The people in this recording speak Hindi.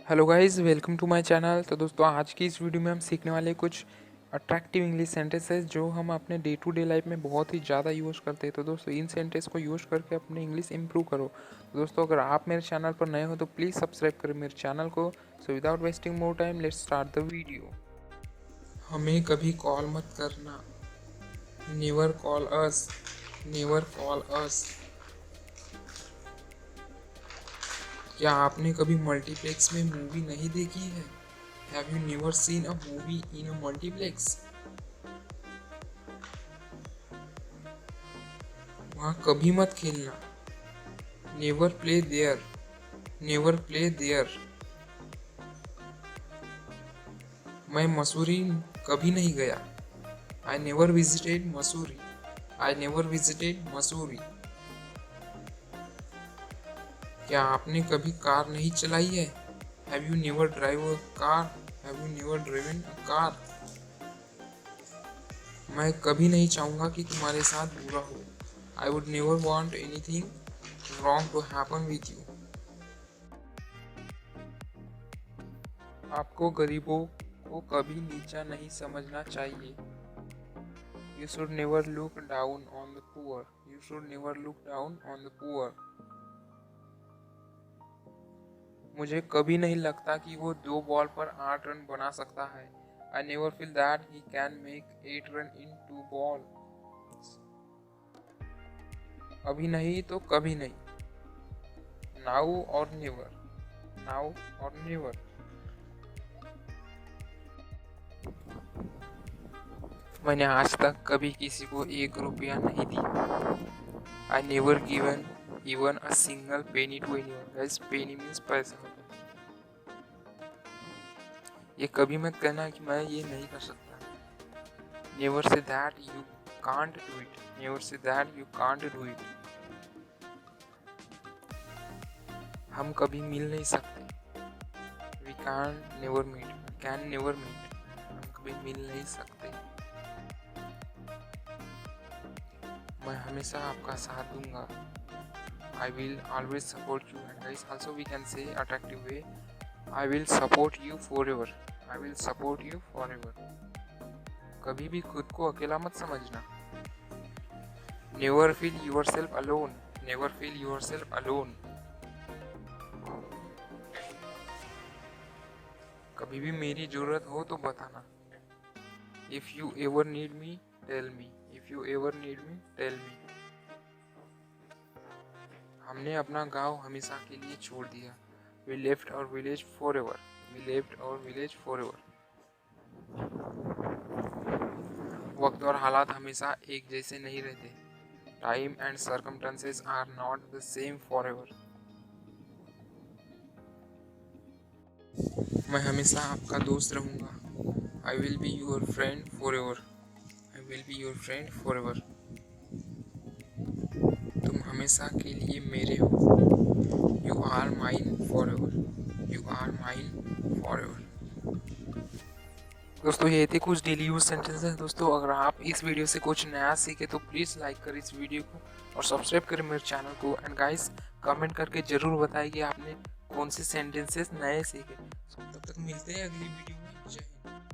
Hello guys, welcome to my channel. तो दोस्तों, आज की इस वीडियो में हम सीखने वाले कुछ अट्रैक्टिव इंग्लिश सेंटेंसेस जो हम अपने डे टू डे लाइफ में बहुत ही ज़्यादा यूज़ करते हैं। तो दोस्तों, इन सेंटेंस को यूज़ करके अपने इंग्लिश इंप्रूव करो। तो दोस्तों, अगर आप मेरे चैनल पर नए हो तो प्लीज़ सब्सक्राइब करें मेरे चैनल को। So without wasting more time, let's start the video. हमें कभी कॉल मत करना। Never call us. Never call us. क्या आपने कभी मल्टीप्लेक्स में मूवी नहीं देखी है? Have you never seen a movie in a multiplex? वहाँ कभी मत खेलना। Never play there. Never play there. मैं मसूरी कभी नहीं गया। I never visited Mussoorie. I never visited Mussoorie. क्या आपने कभी कार नहीं चलाई है? Have you never drive a car? Have you never driven a car? मैं कभी नहीं चाहूँगा कि तुम्हारे साथ बुरा हो। I would never want anything wrong to happen with you. आपको गरीबों को कभी नीचा नहीं समझना चाहिए। You should never look down on the poor. You should never look down on the poor. मुझे कभी नहीं लगता कि वो 2 बॉल पर 8 रन बना सकता है। I never feel that he can make 8 run in 2 balls. अभी नहीं तो कभी नहीं। Now or never. Now or never. मैंने आज तक कभी किसी को 1 रुपया नहीं दी। I never given even a single penny to anyone. Guys, penny means पैसा होता है। ये कभी मत कहना कि मैं ये नहीं कर सकता। Never say that you can't do it. Never say that you can't do it. हम कभी मिल नहीं सकते। We can never meet. We can never meet. हम कभी मिल नहीं सकते। मैं हमेशा आपका साथ दूंगा। I will always support you. And guys, also we can say attractive way, I will support you forever. I will support you forever. कभी भी खुद को अकेला मत समझना। Never feel yourself alone. Never feel yourself alone. कभी भी मेरी जरूरत हो तो बताना। If you ever need me, tell me. If you ever need me, tell me. हमने अपना गांव हमेशा के लिए छोड़ दिया। We left our village forever. We left our village forever. वक्त और हालात हमेशा एक जैसे नहीं रहते। Time and circumstances are not the same forever. मैं हमेशा आपका दोस्त रहूँगा। I will be your friend forever. I will be your friend forever. तुम हमेशा के लिए मेरे हो। You are mine forever. You are mine forever. दोस्तों, ये थे कुछ डेली यूज सेंटेंस हैं। दोस्तों, अगर आप इस वीडियो से कुछ नया सीखे तो प्लीज़ लाइक करें इस वीडियो को और सब्सक्राइब करें मेरे चैनल को। एंड गाइस, कमेंट करके ज़रूर बताएं कि आपने कौन से सेंटेंसेस नए सीखे। तब तक मिलते हैं अगली वीडियो में। जय हिंद।